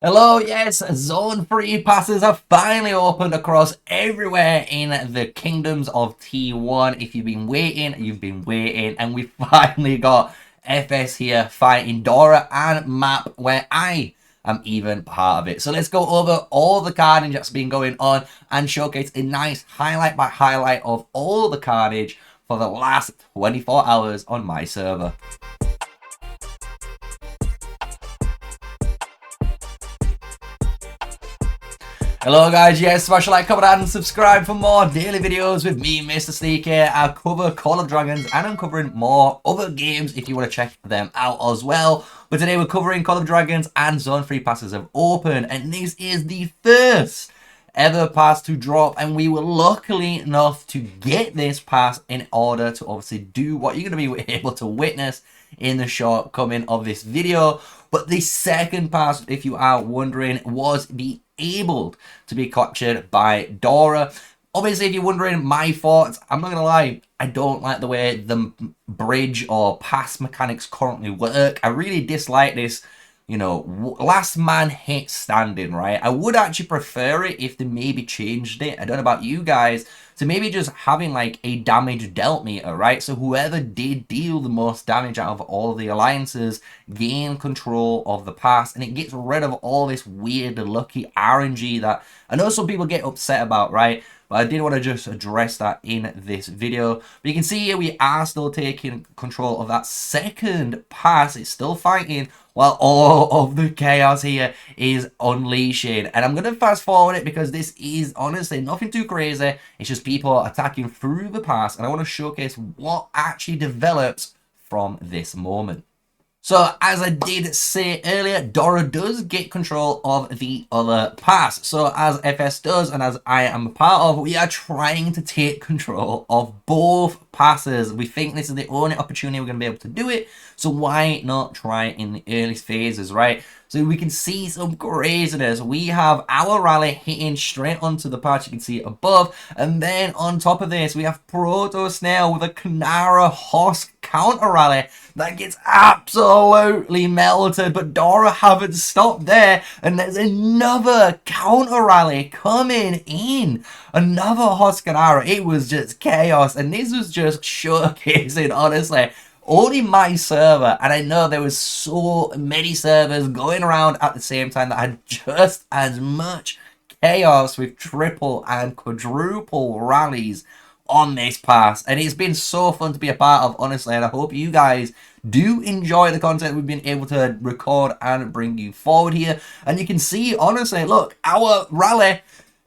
Hello, yes, Zone 3 passes have finally opened across everywhere in the kingdoms of T1. If you've been waiting, you've been waiting, and we finally got FS here fighting DoRa and MAP, where I am even part of it. So let's go over all the carnage that's been going on and showcase a nice highlight by highlight of all the carnage for the last 24 hours on my server. Hello guys, yes, smash a like, comment, and subscribe for more daily videos with me, MrSneakyy. I cover Call of Dragons and I'm covering more other games if you want to check them out as well. But today we're covering Call of Dragons and Zone 3 passes have opened, and this is the first ever pass to drop, and we were lucky enough to get this pass in order to obviously do what you're going to be able to witness in the shortcoming of this video. But the second pass, if you are wondering, was the able to be captured by DoRa. Obviously, if you're wondering my thoughts, I'm not gonna lie, I don't like the way the bridge or pass mechanics currently work. I really dislike this, last man hit standing, right? I would actually prefer it if they maybe changed it. I don't know about you guys, to maybe just having like a damage dealt meter, right? So whoever did deal the most damage out of all of the alliances gain control of the pass, and it gets rid of all this weird lucky RNG that I know some people get upset about, right? But I did want to just address that in this video. But you can see here we are still taking control of that second pass. It's still fighting while all of the chaos here is unleashing. And I'm going to fast forward it because this is honestly nothing too crazy. It's just people attacking through the pass. And I want to showcase what actually develops from this moment. So, as I did say earlier, DoRa does get control of the other pass. So, as FS does, and as I am a part of, we are trying to take control of both passes. We think this is the only opportunity we're going to be able to do it. So, why not try in the early phases, right? So we can see some craziness. We have our rally hitting straight onto the patch. You can see it above. And then on top of this, we have Proto Snail with a Kanara Hosk counter rally that gets absolutely melted. But DoRa haven't stopped there. And there's another counter rally coming in. Another Hosk Kanara. It was just chaos. And this was just showcasing, honestly, only my server, and I know there was so many servers going around at the same time that had just as much chaos with triple and quadruple rallies on this pass. And it's been so fun to be a part of, honestly, and I hope you guys do enjoy the content we've been able to record and bring you forward here. And you can see, honestly, look, our rally,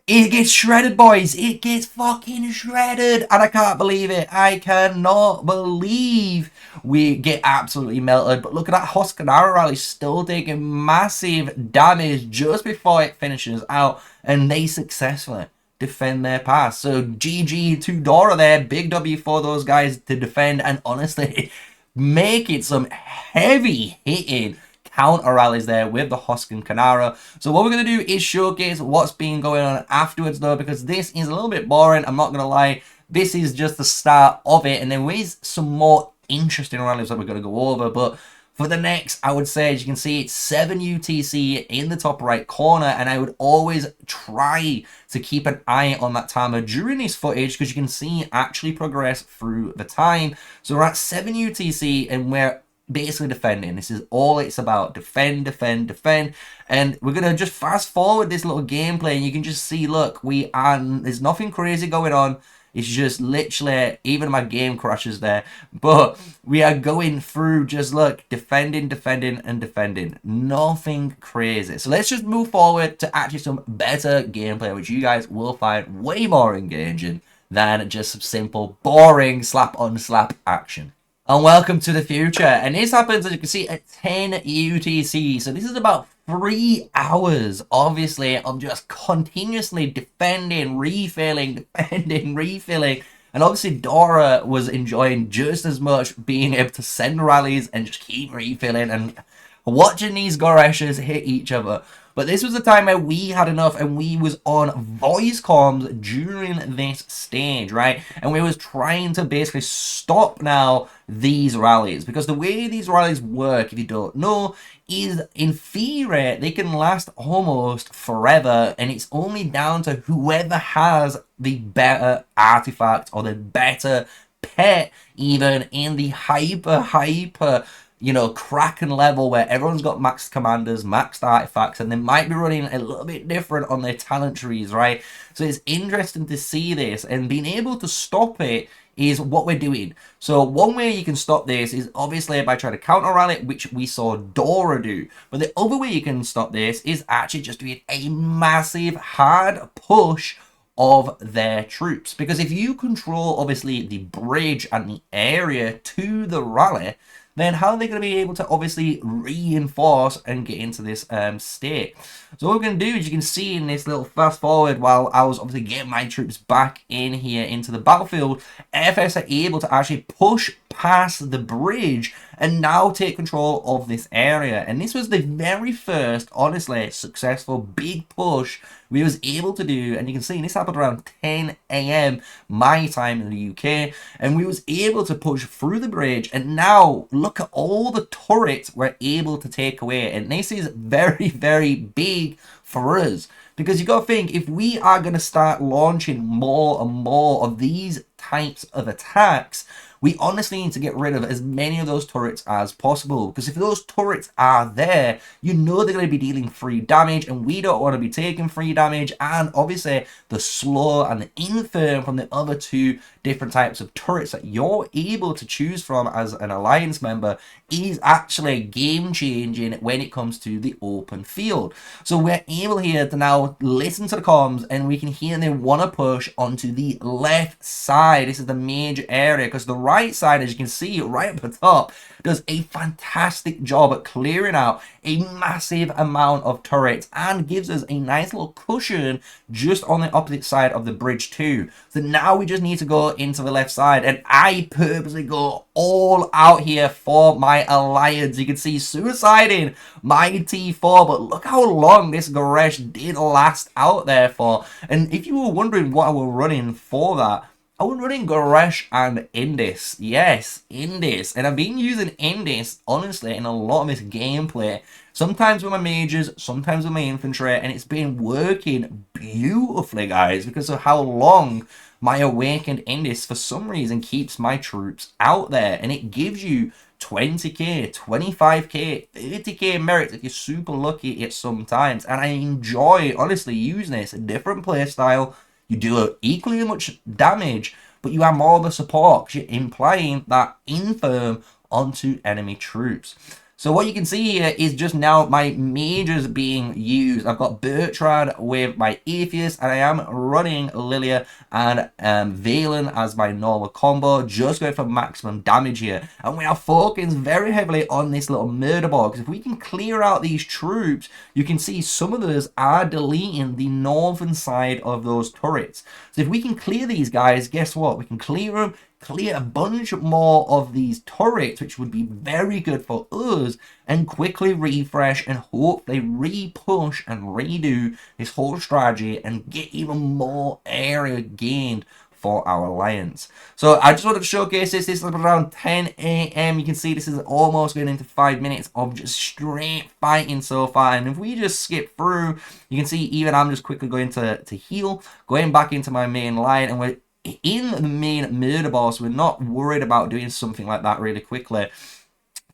it gets shredded, boys. It gets fucking shredded. And I can't believe it. I cannot believe we get absolutely melted. But look at that Huskanara rally still taking massive damage just before it finishes out. And they successfully defend their pass. So GG to DoRa there. Big W for those guys to defend. And honestly, making some heavy hitting counter rallies there with the Husk and Kanara. So what we're going to do is showcase what's been going on afterwards though, because this is a little bit boring, I'm not going to lie. This is just the start of it, and there is some more interesting rallies that we're going to go over. But for the next, I would say, as you can see, it's 7 UTC in the top right corner, and I would always try to keep an eye on that timer during this footage because you can see it actually progress through the time. So we're at 7 UTC and we're basically defending. This is all it's about. Defend, defend, defend. And we're going to just fast forward this little gameplay, and you can just see, look, there's nothing crazy going on. It's just literally, even my game crashes there. But we are going through, just look, defending, defending, and defending. Nothing crazy. So let's just move forward to actually some better gameplay, which you guys will find way more engaging than just some simple, boring slap-on-slap action. And welcome to the future. And this happens, as you can see, at 10 UTC. So this is about 3 hours, obviously, of just continuously defending, refilling, defending, refilling. And obviously DoRa was enjoying just as much being able to send rallies and just keep refilling and watching these Goreshas hit each other. But this was the time where we had enough and we was on voice comms during this stage, right? And we was trying to basically stop now these rallies, because the way these rallies work, if you don't know, is in theory they can last almost forever, and it's only down to whoever has the better artifact or the better pet, even in the hyper you know, Kraken level where everyone's got maxed commanders, maxed artifacts, and they might be running a little bit different on their talent trees, right? So it's interesting to see this, and being able to stop it is what we're doing. So one way you can stop this is obviously by trying to counter rally, which we saw DoRa do. But the other way you can stop this is actually just doing a massive hard push of their troops. Because if you control obviously the bridge and the area to the rally, then how are they going to be able to obviously reinforce and get into this state? So what we're going to do is, you can see in this little fast forward, while I was obviously getting my troops back in here into the battlefield, FS are able to actually push past the bridge and now take control of this area. And this was the very first, honestly, successful big push we was able to do. And you can see this happened around 10 a.m. my time in the UK, and we was able to push through the bridge. And now look at all the turrets we're able to take away, and this is very, very big for us, because you got to think, if we are going to start launching more and more of these types of attacks, we honestly need to get rid of as many of those turrets as possible, because if those turrets are there, you know they're going to be dealing free damage, and we don't want to be taking free damage. And obviously the slow and the infirm from the other two different types of turrets that you're able to choose from as an alliance member is actually game changing when it comes to the open field. So we're able here to now listen to the comms, and we can hear they want to push onto the left side. This is the major area, because the right side, as you can see right up the top, does a fantastic job at clearing out a massive amount of turrets and gives us a nice little cushion just on the opposite side of the bridge too. So now we just need to go into the left side, and I purposely go all out here for my alliance. You can see suiciding my T4, but look how long this Goresh did last out there for. And if you were wondering what I was running for that, I was running Goresh and Indis. Yes, Indis. And I've been using Indis, honestly, in a lot of this gameplay. Sometimes with my mages, sometimes with my infantry, and it's been working beautifully, guys, because of how long my awakened Indis, for some reason, keeps my troops out there. And it gives you 20k, 25k, 30k merits if you're super lucky at sometimes. And I enjoy, honestly, using this. A different playstyle. You do equally much damage, but you have more of a support, because you're implying that infirm onto enemy troops. So what you can see here is just now my mages being used. I've got Bertrand with my Atheist, and I am running Lilia and Valen as my normal combo, just going for maximum damage here. And we are focusing very heavily on this little murder ball, because if we can clear out these troops, you can see some of those are deleting the northern side of those turrets. So if we can clear these guys, guess what? We can clear them, clear a bunch more of these turrets, which would be very good for us, and quickly refresh and hopefully re-push and redo this whole strategy and get even more area gained for our alliance. So I just wanted to showcase this. This is around 10 a.m. You can see this is almost going into 5 minutes of just straight fighting so far. And if we just skip through, you can see even I'm just quickly going to heal, going back into my main line, and we're in the main murder boss. We're not worried about doing something like that really quickly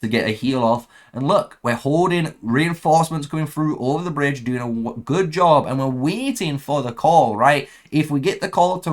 to get a heal off. And look, we're holding reinforcements coming through over the bridge, doing a good job, and we're waiting for the call, right? If we get the call to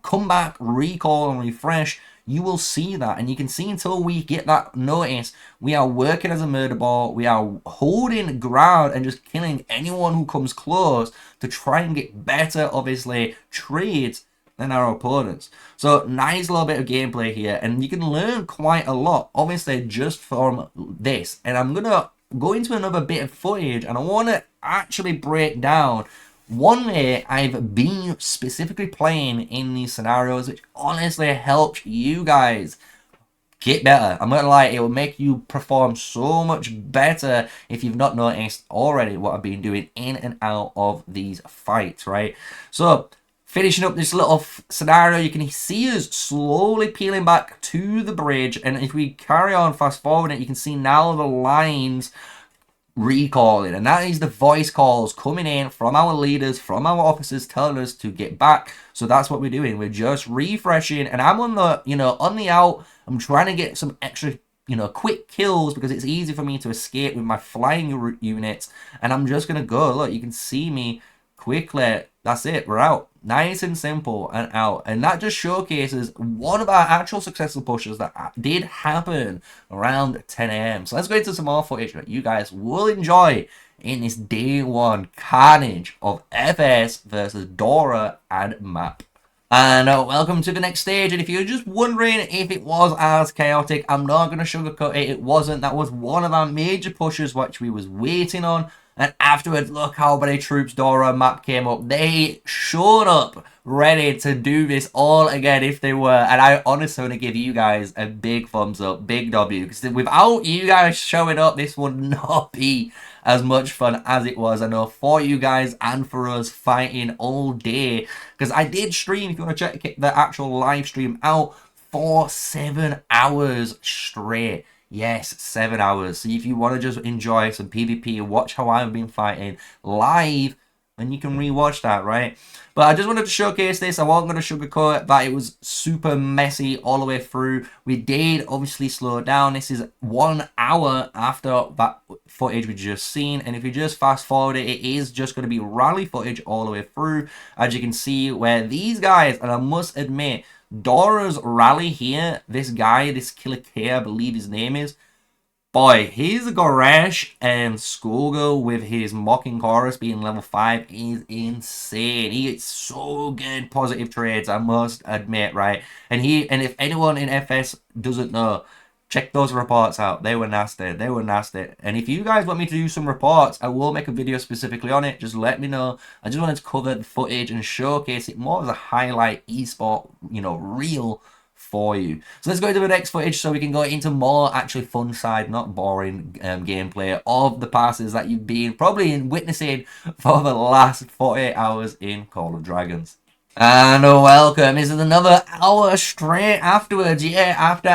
come back, recall and refresh, you will see that. And you can see until we get that notice, we are working as a murder ball. We are holding ground and just killing anyone who comes close to try and get better, obviously, trades than our opponents. So nice little bit of gameplay here, and you can learn quite a lot, obviously, just from this. And I'm gonna go into another bit of footage, and I want to actually break down one way I've been specifically playing in these scenarios, which honestly helps you guys get better. I'm not gonna lie, it will make you perform so much better if you've not noticed already what I've been doing in and out of these fights, right? So, finishing up this little scenario, you can see us slowly peeling back to the bridge, and if we carry on fast forwarding, you can see now the lines recalling, and that is the voice calls coming in from our leaders, from our officers, telling us to get back. So that's what we're doing. We're just refreshing, and I'm on the, on the out. I'm trying to get some extra, quick kills because it's easy for me to escape with my flying units, and I'm just gonna go. Look, you can see me quickly. That's it, we're out. Nice and simple and out. And that just showcases one of our actual successful pushes that did happen around 10 a.m. So let's go into some more footage that you guys will enjoy in this day one carnage of FS versus DoRa and MAP. And welcome to the next stage. And if you're just wondering if it was as chaotic, I'm not going to sugarcoat it. It wasn't. That was one of our major pushes which we was waiting on. And afterwards, look how many troops DoRa MAP came up. They showed up ready to do this all again if they were. And I honestly want to give you guys a big thumbs up, big W. Because without you guys showing up, this would not be as much fun as it was, I know, for you guys and for us fighting all day. Because I did stream, if you want to check the actual live stream out, for 7 hours straight. Yes, 7 hours. So if you want to just enjoy some PvP and watch how I've been fighting live, then you can rewatch that, right? But I just wanted to showcase this. I wasn't going to sugarcoat that it was super messy all the way through. We did obviously slow down. This is 1 hour after that footage we just seen. And if you just fast forward it, it is just going to be rally footage all the way through. As you can see where these guys, and I must admit, DoRa's rally here, this guy, this Killer K, I believe his name is, boy, his Goresh and Skogo with his Mocking Chorus being level 5 is insane. He gets so good positive trades, I must admit, right? And if anyone in FS doesn't know, check those reports out. They were nasty. They were nasty. And if you guys want me to do some reports, I will make a video specifically on it. Just let me know. I just wanted to cover the footage and showcase it more as a highlight esport, reel for you. So let's go into the next footage so we can go into more actually fun side, not boring gameplay of the passes that you've been probably witnessing for the last 48 hours in Call of Dragons. And welcome. This is another hour straight afterwards. Yeah, after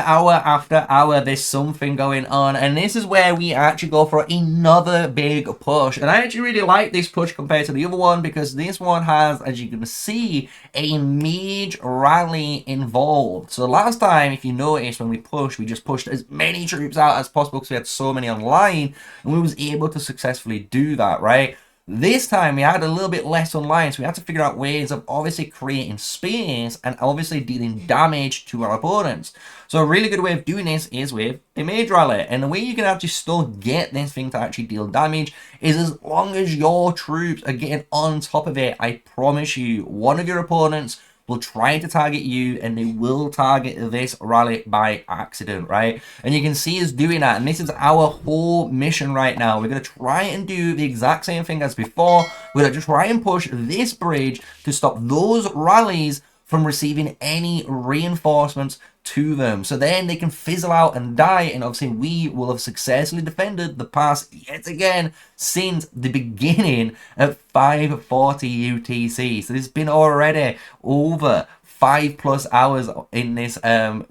hour, there's something going on. And this is where we actually go for another big push. And I actually really like this push compared to the other one because this one has, as you can see, a Mage rally involved. So last time, if you notice, when we pushed, we just pushed as many troops out as possible because we had so many online. And we was able to successfully do that, right? This time we had a little bit less online, so we had to figure out ways of obviously creating space and obviously dealing damage to our opponents. So a really good way of doing this is with a Mage rally, and the way you can actually still get this thing to actually deal damage is as long as your troops are getting on top of it. I promise you, one of your opponents will try to target you and they will target this rally by accident, right? And you can see us doing that, and this is our whole mission right now. We're going to try and do the exact same thing as before. We're going to try and push this bridge to stop those rallies from receiving any reinforcements to them, so then they can fizzle out and die, and obviously we will have successfully defended the pass yet again since the beginning at 5:40 UTC. So there's been already over 5+ hours in this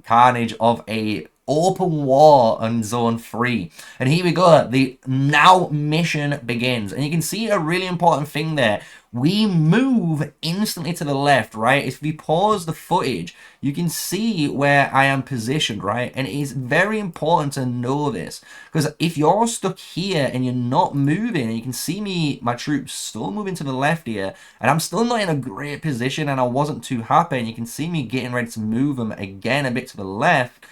carnage of a open war on zone 3, and here we go. The now mission begins, and you can see a really important thing there. We move instantly to the left, right? If we pause the footage, you can see where I am positioned, right? And it is very important to know this, because if you're stuck here and you're not moving, and you can see me, my troops still moving to the left here, and I'm still not in a great position, and I wasn't too happy, and you can see me getting ready to move them again a bit to the left,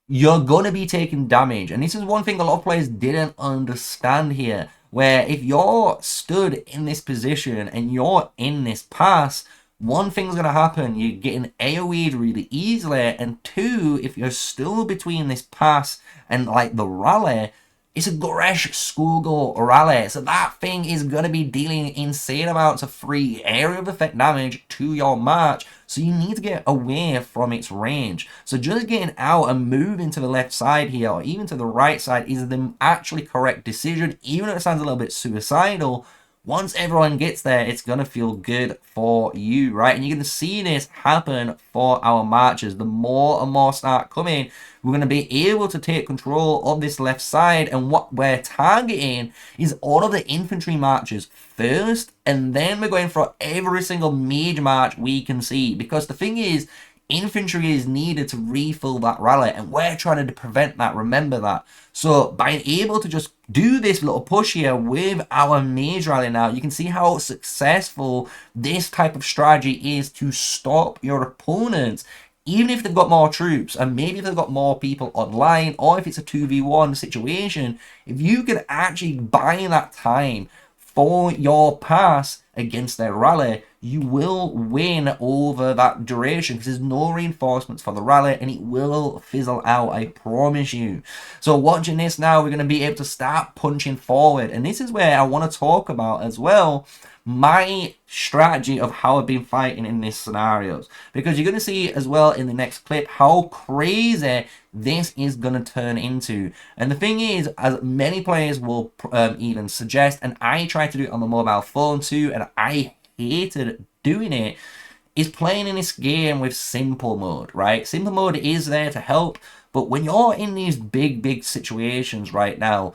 you're going to be taking damage. And this is one thing a lot of players didn't understand here, where if you're stood in this position and you're in this pass, one thing's going to happen. You're getting AoE'd really easily, and two, if you're still between this pass and like the rally, it's a Goresh Skogo rally, so that thing is going to be dealing insane amounts of free area of effect damage to your march. So you need to get away from its range. So just getting out and moving to the left side here, or even to the right side, is the actually correct decision. Even if it sounds a little bit suicidal, once everyone gets there, it's going to feel good for you, right? And you're going to see this happen for our marches. The more and more start coming, we're going to be able to take control of this left side. And what we're targeting is all of the infantry marches first. And then we're going for every single mage march we can see. Because the thing is, infantry is needed to refill that rally, and we're trying to prevent that. Remember that. So by able to just do this little push here with our mage rally now, you can see how successful this type of strategy is to stop your opponents, even if they've got more troops, and maybe if they've got more people online, or if it's a 2v1 situation. If you can actually buy that time for your pass against their rally, you will win over that duration, because there's no reinforcements for the rally, and it will fizzle out, I promise you. So watching this now, we're going to be able to start punching forward, and this is where I want to talk about as well my strategy of how I've been fighting in these scenarios, because you're going to see as well in the next clip how crazy this is going to turn into. And the thing is, as many players will even suggest, and I try to do it on the mobile phone too, and I hated doing it, is playing in this game with simple mode, right? Simple mode is there to help, but when you're in these big situations right now,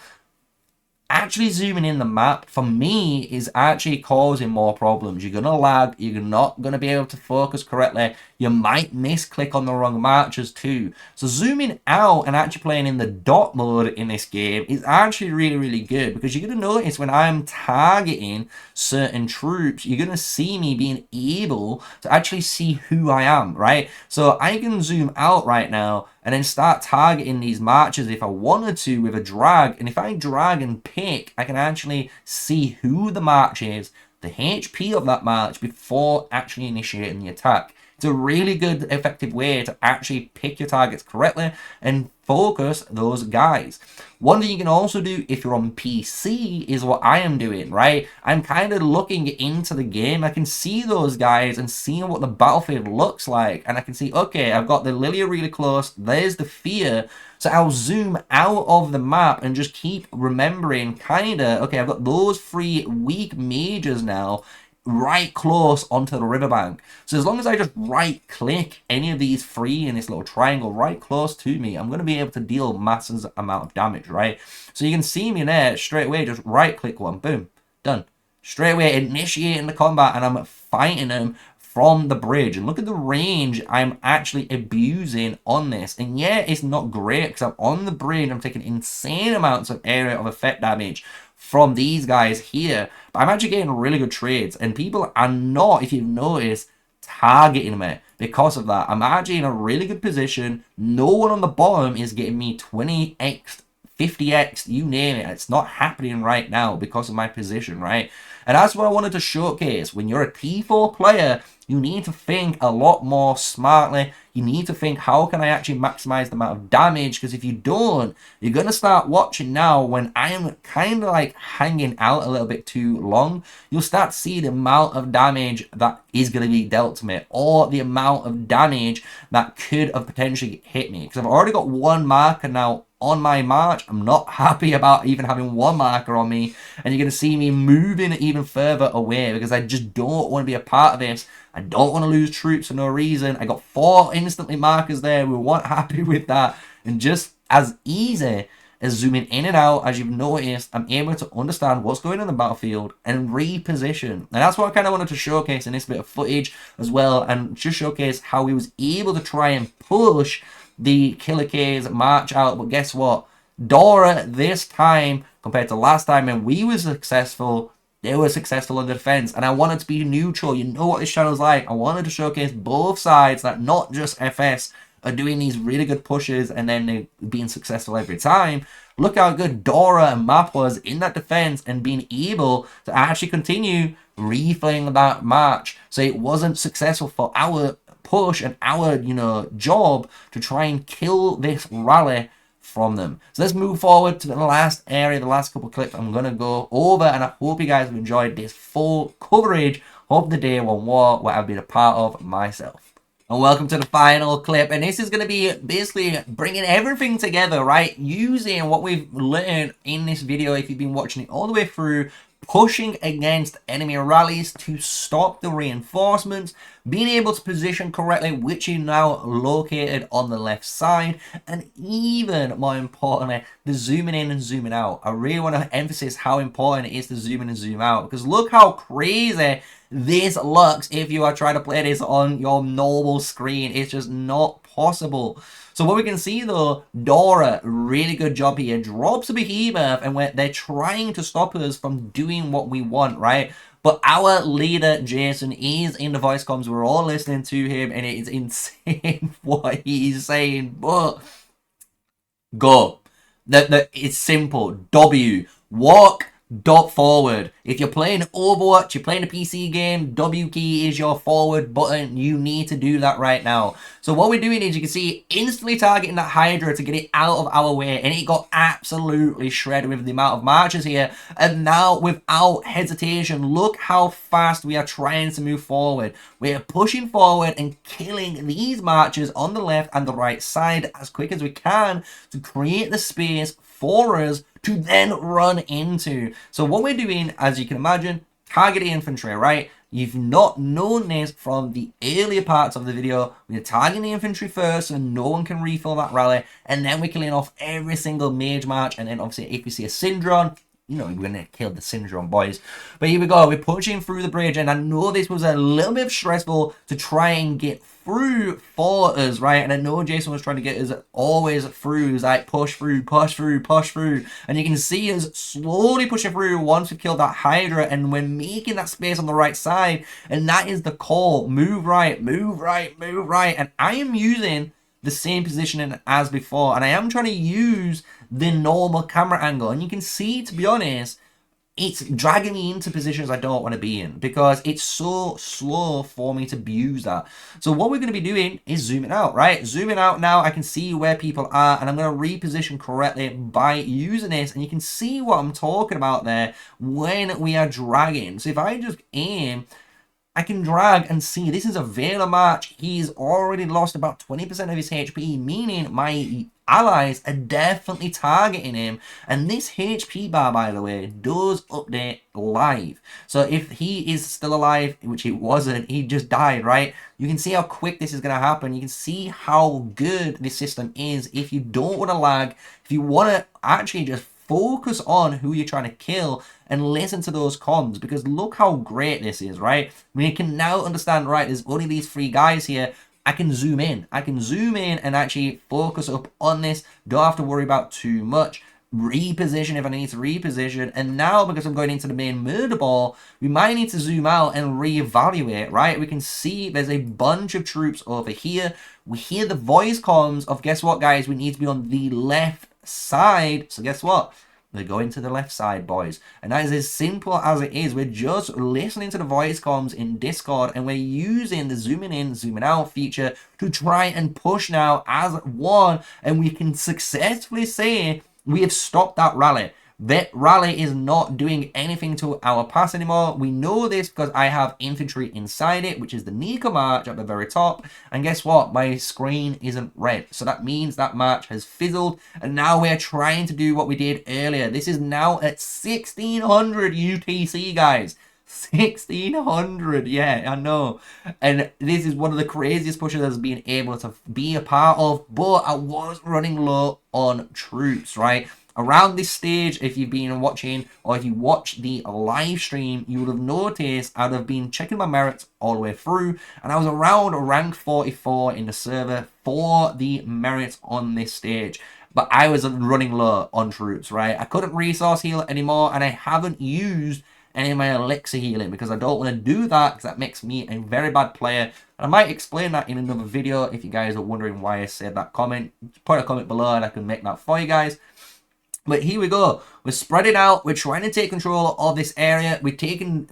actually zooming in the map, for me, is actually causing more problems. You're going to lag, you're not going to be able to focus correctly, you might misclick on the wrong marches too. So zooming out and actually playing in the dot mode in this game is actually really good, because you're going to notice when I'm targeting certain troops, you're going to see me being able to actually see who I am, right? So I can zoom out right now and then start targeting these marches if I wanted to with a drag. And if I drag and pick, I can actually see who the march is, the HP of that march, before actually initiating the attack. It's a really good, effective way to actually pick your targets correctly and focus those guys. One thing you can also do if you're on PC is what I am doing, right? I'm kind of looking into the game. I can see those guys and seeing what the battlefield looks like. And I can see, okay, I've got the Lilia really close. There's the Fear. So I'll zoom out of the map and just keep remembering kind of, okay, I've got those 3 weak mages now right close onto the riverbank. So as long as I just right click any of these 3 in this little triangle right close to me, I'm going to be able to deal massive amount of damage, right? So you can see me there straight away, just right click one, boom, done. Straight away initiating the combat, and I'm fighting them from the bridge. And look at the range I'm actually abusing on this. And yeah, it's not great because I'm on the bridge, I'm taking insane amounts of area of effect damage from these guys here, but I'm actually getting really good trades, and people are not, if you've noticed, targeting me because of that. I'm actually in a really good position. No one on the bottom is getting me 20x, 50x, you name it. It's not happening right now because of my position, right? And that's what I wanted to showcase. When you're a T4 player, you need to think a lot more smartly. You need to think, how can I actually maximize the amount of damage? Because if you don't, you're going to start watching now when I'm kind of like hanging out a little bit too long. You'll start to see the amount of damage that is going to be dealt to me, or the amount of damage that could have potentially hit me. Because I've already got 1 marker now on my march. I'm not happy about even having 1 marker on me, and you're going to see me moving even further away because I just don't want to be a part of this. I don't want to lose troops for no reason. I got 4 instantly markers there. We weren't happy with that. And just as easy as zooming in and out, as you've noticed, I'm able to understand what's going on in the battlefield and reposition. And that's what I kind of wanted to showcase in this bit of footage as well, and just showcase how he was able to try and push the Killer K's march out. But guess what? DoRa this time, compared to last time when we were successful, they were successful in the defense. And I wanted to be neutral. You know what this channel's like. I wanted to showcase both sides, that not just FS are doing these really good pushes and then they're being successful every time. Look how good DoRa MAP was in that defense and being able to actually continue refilling that march. So it wasn't successful for our push and our, job to try and kill this rally from them. So let's move forward to the last area, the last couple of clips I'm going to go over, and I hope you guys have enjoyed this full coverage of the Day 1 war where I've been a part of myself. And welcome to the final clip, and this is going to be basically bringing everything together, right? Using what we've learned in this video, if you've been watching it all the way through, pushing against enemy rallies to stop the reinforcements, being able to position correctly, which is now located on the left side, and even more importantly, the zooming in and zooming out. I really want to emphasize how important it is to zoom in and zoom out, because look how crazy this looks if you are trying to play this on your normal screen. It's just not possible. So what we can see though, DoRa, really good job here, drops a behemoth, and they're trying to stop us from doing what we want, right? But our leader, Jason, is in the voice comms. We're all listening to him, and it is insane what he's saying. But go. It's simple. W. Walk. Dot forward. If you're playing Overwatch, you're playing a PC game, W key is your forward button. You need to do that right now. So what we're doing is, you can see, instantly targeting that Hydra to get it out of our way, and it got absolutely shredded with the amount of marches here. And now, without hesitation, look how fast we are trying to move forward. We're pushing forward and killing these marchers on the left and the right side as quick as we can to create the space for us to then run into. So what we're doing, as you can imagine, targeting infantry, right? You've not known this from the earlier parts of the video. We're targeting the infantry first so no one can refill that rally, and then we're killing off every single mage march, and then obviously if we see a Syndron, you know, we're going to kill the Syndron, boys. But here we go. We're pushing through the bridge, and I know this was a little bit stressful to try and get through for us, right? And I know Jason was trying to get us always through. He was like, push through, push through, push through. And you can see us slowly pushing through once we've killed that Hydra, and we're making that space on the right side. And that is the call. Move right, move right, move right. And I am using the same positioning as before, and I am trying to use the normal camera angle, and you can see, to be honest, it's dragging me into positions I don't want to be in because it's so slow for me to use that. So what we're going to be doing is zooming out, right? Zooming out now, I can see where people are, and I'm going to reposition correctly by using this, and you can see what I'm talking about there when we are dragging. So if I just aim, I can drag and see this is a Vela march. He's already lost about 20% of his HP, meaning my allies are definitely targeting him. And this HP bar, by the way, does update live. So if he is still alive, which he wasn't, he just died, right? You can see how quick this is going to happen. You can see how good this system is. If you don't want to lag, if you want to actually just focus on who you're trying to kill and listen to those comms, because look how great this is, right? We can now understand, right, there's only these 3 guys here. I can zoom in. I can zoom in and actually focus up on this. Don't have to worry about too much. Reposition if I need to reposition. And now, because I'm going into the main murder ball, we might need to zoom out and reevaluate, right? We can see there's a bunch of troops over here. We hear the voice comms of, guess what, guys? We need to be on the left side. So guess what? We're going to the left side, boys. And that is as simple as it is. We're just listening to the voice comms in Discord, and we're using the zooming in, zooming out feature to try and push now as one. And we can successfully say we have stopped that rally. That rally is not doing anything to our pass anymore. We know this because I have infantry inside it, which is the Nika march at the very top. And guess what? My screen isn't red. So that means that march has fizzled. And now we're trying to do what we did earlier. This is now at 1600 UTC, guys. 1600, yeah, I know. And this is one of the craziest pushes I've been able to be a part of. But I was running low on troops, right? Around this stage, if you've been watching or if you watch the live stream, you would have noticed I'd have been checking my merits all the way through, and I was around rank 44 in the server for the merits on this stage. But I was running low on troops, right? I couldn't resource heal anymore, and I haven't used any of my elixir healing because I don't want to do that because that makes me a very bad player. I might explain that in another video if you guys are wondering why I said that comment. Put a comment below and I can make that for you guys. But here we go. We're spreading out. We're trying to take control of this area. We're taking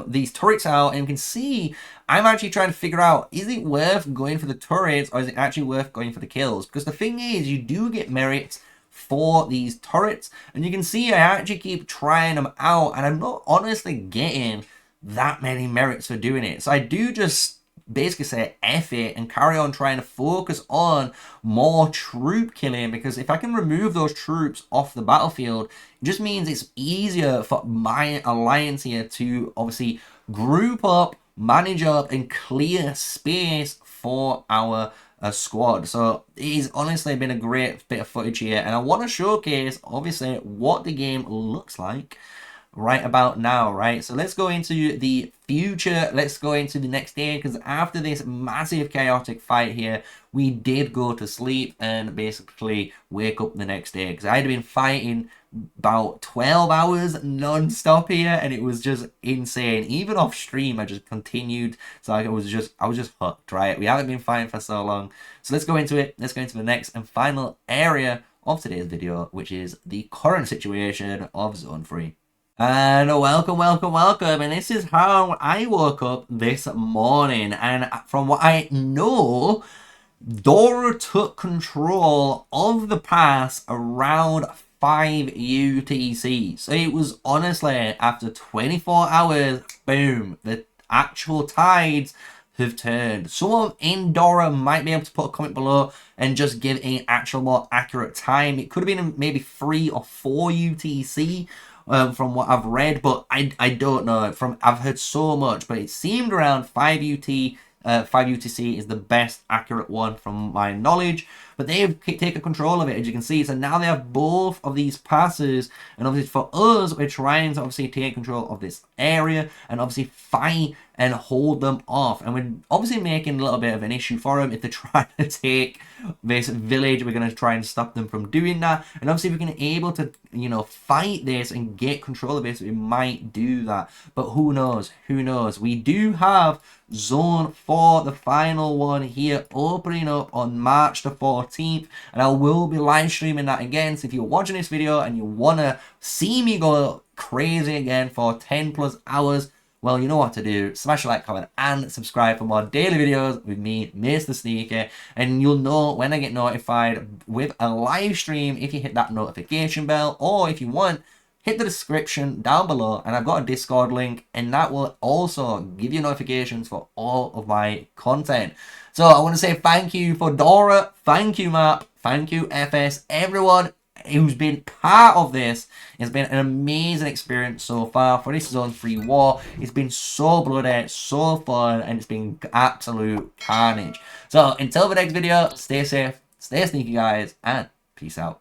these turrets out, and you can see I'm actually trying to figure out, is it worth going for the turrets or is it actually worth going for the kills? Because the thing is, you do get merits for these turrets, and you can see I actually keep trying them out, and I'm not honestly getting that many merits for doing it. So I do just basically say F it and carry on trying to focus on more troop killing, because if I can remove those troops off the battlefield, it just means it's easier for my alliance here to obviously group up, manage up, and clear space for our squad. So it's honestly been a great bit of footage here, and I want to showcase obviously what the game looks like right about now, right? So let's go into the future. Let's go into the next day, because after this massive chaotic fight here, we did go to sleep and basically wake up the next day, because I had been fighting about 12 hours non-stop here, and it was just insane. Even off stream I just continued, so I was just hooked, right? We haven't been fighting for so long. So let's go into it. Let's go into the next and final area of today's video, which is the current situation of Zone 3. And welcome, and this is how I woke up this morning, and from what I know, DoRa took control of the pass around 5 UTC. So it was honestly, after 24 hours, boom, the actual tides have turned. Someone in DoRa might be able to put a comment below and just give an actual more accurate time. It could have been maybe 3 or 4 UTC. From what I've read, but I don't know. I've heard so much, but it seemed around 5 UTC is the best accurate one from my knowledge. But they've taken control of it, as you can see. So now they have both of these passes, and obviously for us, we're trying to obviously take control of this area and obviously fight and hold them off. And we're obviously making a little bit of an issue for them if they're trying to take this village. We're going to try and stop them from doing that. And obviously if we can able to, you know, fight this and get control of this, we might do that. But who knows? Who knows? We do have Zone 4, the final one here, opening up on March the 14th, and I will be live streaming that again. So if you're watching this video and you want to see me go crazy again for 10 plus hours, well, you know what to do. Smash a like, comment, and subscribe for more daily videos with me, MrSneakyy, and you'll know when I get notified with a live stream if you hit that notification bell, or if you want, hit the description down below, and I've got a Discord link, and that will also give you notifications for all of my content. So I want to say thank you for DoRa, thank you Map, thank you FS, everyone who's been part of this. It's been an amazing experience so far for this Zone 3 war. It's been so bloody, so fun, and it's been absolute carnage. So until the next video, stay safe, stay sneaky guys, and peace out.